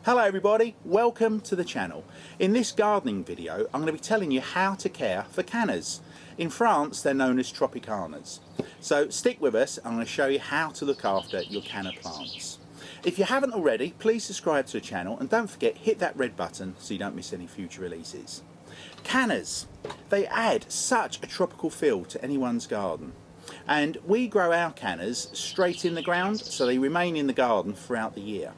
Hello everybody, welcome to the channel. In this gardening video I'm going to be telling you how to care for cannas. In France they're known as Tropicanas. So stick with us, I'm going to show you how to look after your canna plants. If you haven't already, please subscribe to the channel and don't forget hit that red button so you don't miss any future releases. Cannas, they add such a tropical feel to anyone's garden. And we grow our cannas straight in the ground so they remain in the garden throughout the year.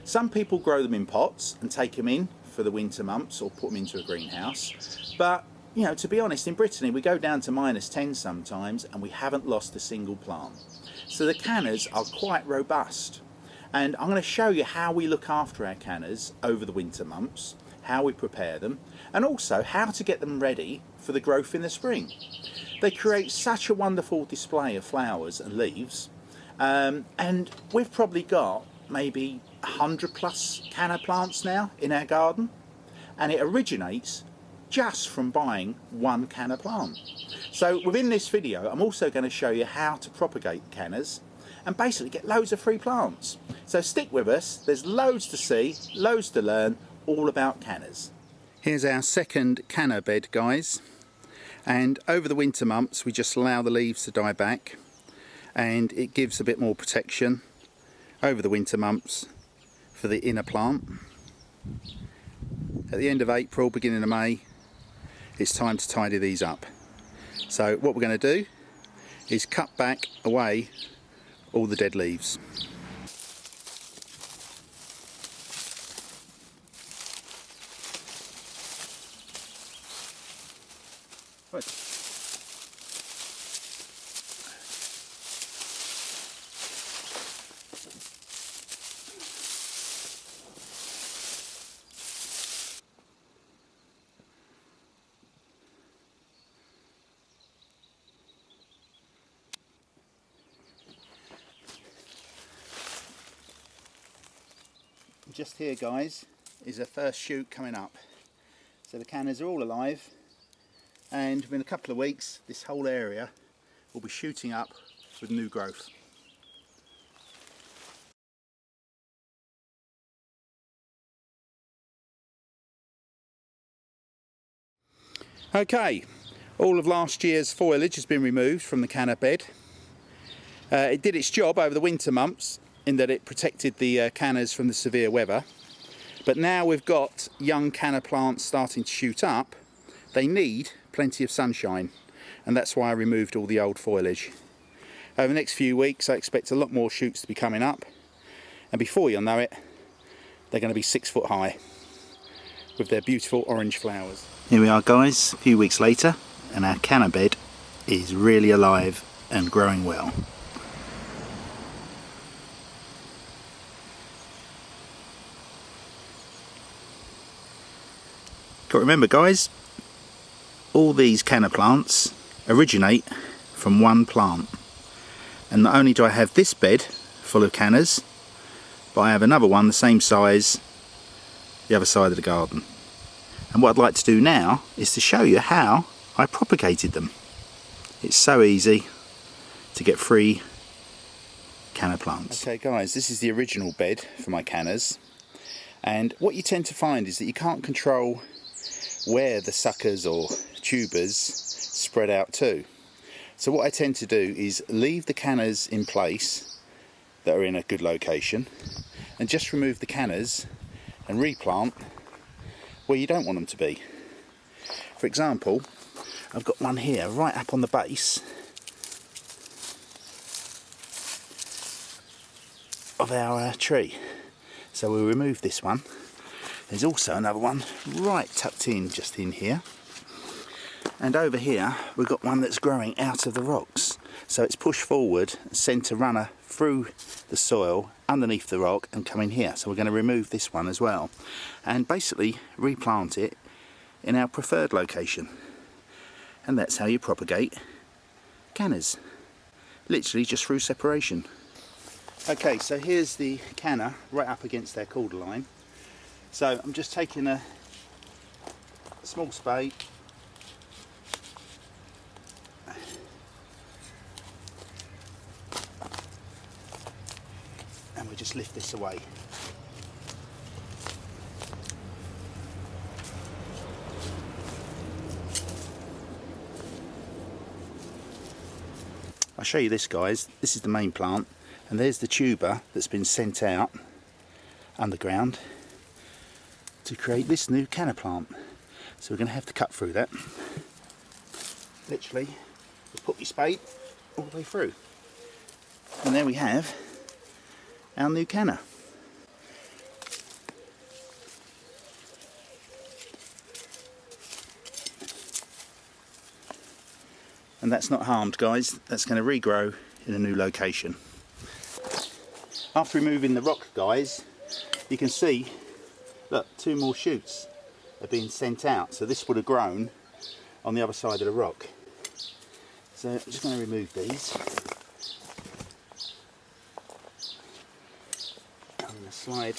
Some people grow them in pots and take them in for the winter months or put them into a greenhouse. But, you know, to be honest, in Brittany we go down to -10 sometimes and we haven't lost a single plant. So the cannas are quite robust. And I'm going to show you how we look after our cannas over the winter months, how we prepare them, and also how to get them ready for the growth in the spring. They create such a wonderful display of flowers and leaves, and we've probably got maybe 100 plus canna plants now in our garden, and it originates just from buying one canna plant. So within this video I'm also going to show you how to propagate cannas and basically get loads of free plants. So stick with us, there's loads to see, loads to learn, all about cannas. Here's our second canna bed, guys, and over the winter months we just allow the leaves to die back and it gives a bit more protection over the winter months for the inner plant. At the end of April, beginning of May, it's time to tidy these up. So what we're going to do is cut back away all the dead leaves. Right. Just here, guys, is the first shoot coming up. So the cannas are all alive, and within a couple of weeks this whole area will be shooting up with new growth. Okay, all of last year's foliage has been removed from the canna bed. It did its job over the winter months in that it protected the cannas from the severe weather, but now we've got young canna plants starting to shoot up. They need plenty of sunshine, and that's why I removed all the old foliage. Over the next few weeks I expect a lot more shoots to be coming up, and before you'll know it they're going to be 6 foot high with their beautiful orange flowers. Here we are, guys, a few weeks later, and our canna bed is really alive and growing well. Got to remember, guys, all these canna plants originate from one plant, and not only do I have this bed full of cannas, but I have another one the same size the other side of the garden. And what I'd like to do now is to show you how I propagated them. It's so easy to get free canna plants. Okay, guys, this is the original bed for my cannas, and what you tend to find is that you can't control where the suckers or tubers spread out to. So what I tend to do is leave the cannas in place that are in a good location and just remove the cannas and replant where you don't want them to be. For example, I've got one here right up on the base of our tree. So we'll remove this one. There's also another one right tucked in just in here, and over here we've got one that's growing out of the rocks, so it's pushed forward, sent a runner through the soil underneath the rock and come in here. So we're going to remove this one as well and basically replant it in our preferred location, and that's how you propagate cannas, literally just through separation. Okay, so here's the canna right up against their corder line. So I'm just taking a small spade and we just lift this away. I'll show you this, guys. This is the main plant, and there's the tuber that's been sent out underground to create this new canna plant. So we're going to have to cut through that. Literally, just put your spade all the way through. And there we have our new canna. And that's not harmed, guys. That's going to regrow in a new location. After removing the rock, guys, you can see, look, 2 more shoots are being sent out. So this would have grown on the other side of the rock. So I'm just going to remove these. I'm going to slide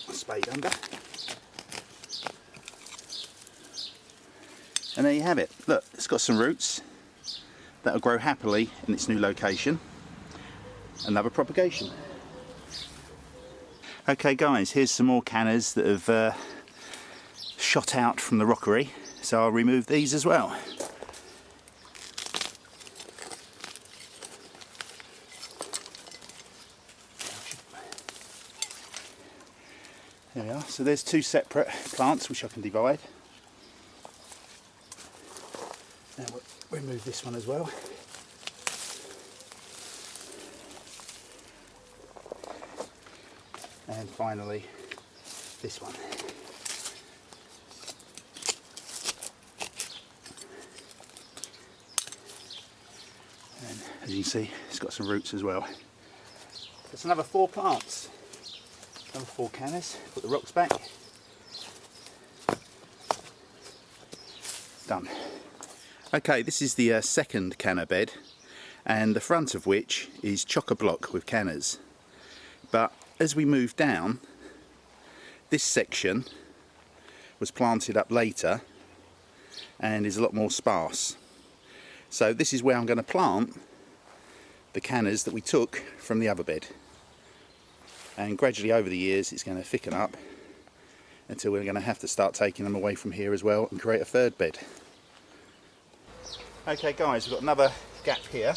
my spade under. And there you have it. Look, it's got some roots that will grow happily in its new location. Another propagation. Okay guys, here's some more cannas that have shot out from the rockery. So I'll remove these as well. There we are. So there's 2 separate plants which I can divide. Now we'll remove this one as well. And finally this one. And as you can see, it's got some roots as well. There's another 4 plants. Another 4 cannas. Put the rocks back. Done. Okay, this is the second canna bed, and the front of which is chock-a-block with cannas. But as we move down, this section was planted up later and is a lot more sparse. So this is where I'm going to plant the cannas that we took from the other bed. And gradually over the years it's going to thicken up until we're going to have to start taking them away from here as well and create a third bed. Okay guys, we've got another gap here,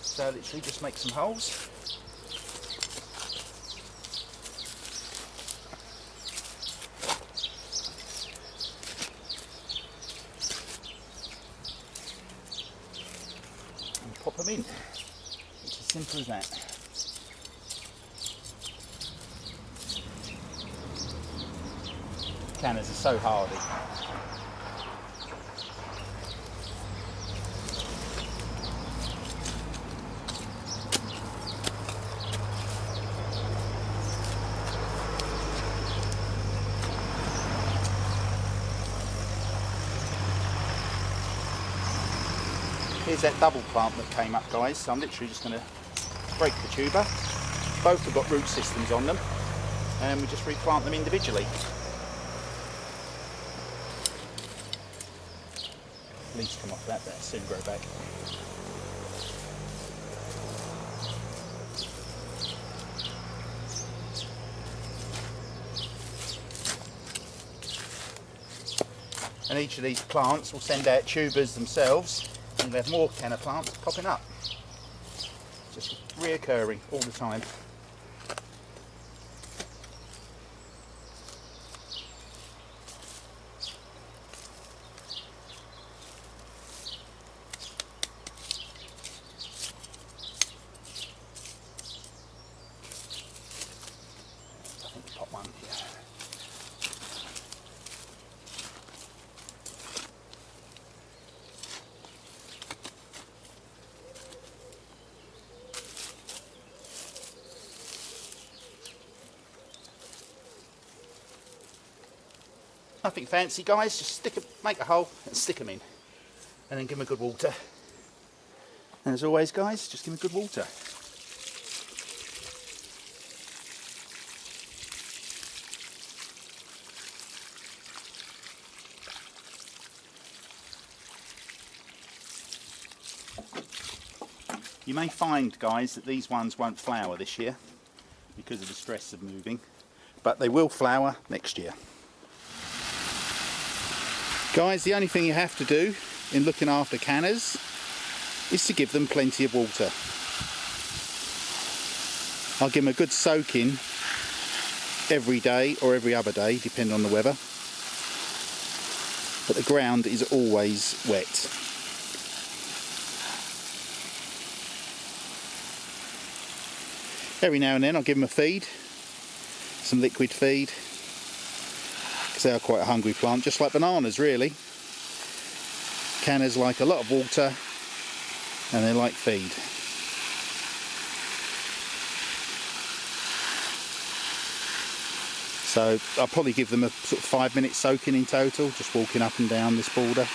so literally just make some holes. And pop them in. It's as simple as that. Cannas are so hardy. Here's that double plant that came up, guys. So I'm literally just going to break the tuber. Both have got root systems on them, and we just replant them individually. Leaves come off that, they'll soon grow back. And each of these plants will send out tubers themselves, and we'll have more canna plants popping up. Just reoccurring all the time. Pop one here. Nothing fancy, guys, just make a hole and stick them in, and then give them a good water. And as always, guys, just give them a good water. You may find, guys, that these ones won't flower this year because of the stress of moving, but they will flower next year. Guys, the only thing you have to do in looking after cannas is to give them plenty of water. I'll give them a good soaking every day or every other day, depending on the weather. But the ground is always wet. Every now and then I'll give them a feed, some liquid feed, because they are quite a hungry plant, just like bananas really. Cannas like a lot of water and they like feed. So I'll probably give them a sort of 5-minute soaking in total, just walking up and down this border.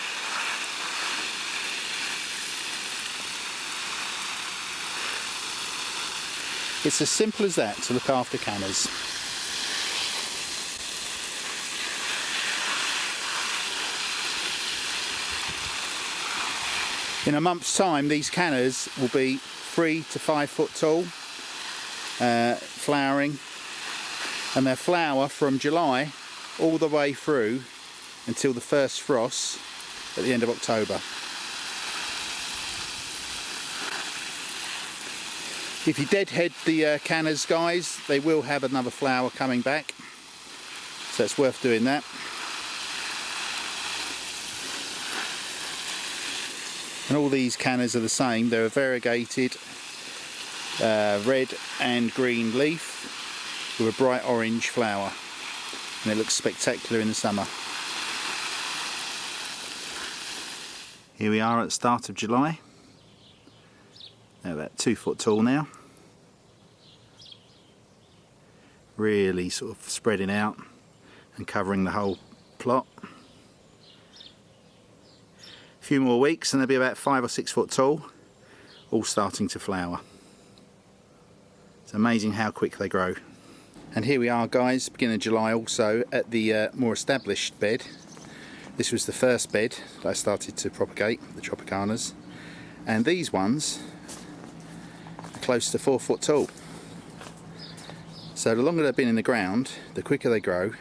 It's as simple as that to look after cannas. In a month's time these cannas will be 3 to 5 foot tall, flowering, and they'll flower from July all the way through until the first frost at the end of October. If you deadhead the cannas, guys, they will have another flower coming back, so it's worth doing that. And all these cannas are the same. They're a variegated red and green leaf with a bright orange flower, and it looks spectacular in the summer. Here we are at the start of July. They're about 2 foot tall now. Really sort of spreading out and covering the whole plot. A few more weeks and they'll be about 5 or 6 foot tall, all starting to flower. It's amazing how quick they grow. And here we are, guys, beginning of July, also at the more established bed. This was the first bed that I started to propagate, the Tropicanas, and these ones are close to 4 foot tall. So the longer they've been in the ground, the quicker they grow.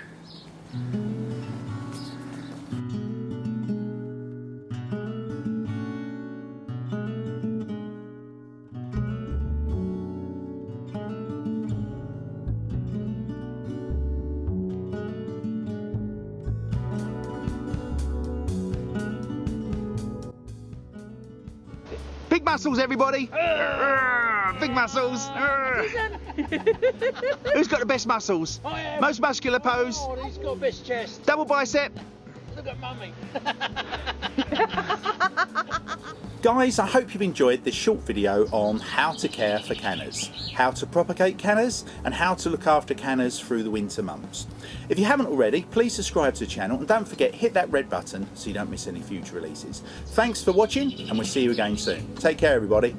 Big muscles, everybody! Big muscles! Who's got the best muscles? Most muscular pose? Oh, he's got best chest. Double bicep? Look at mummy. Guys, I hope you've enjoyed this short video on how to care for cannas, how to propagate cannas, and how to look after cannas through the winter months. If you haven't already, please subscribe to the channel and don't forget, hit that red button so you don't miss any future releases. Thanks for watching and we'll see you again soon. Take care, everybody.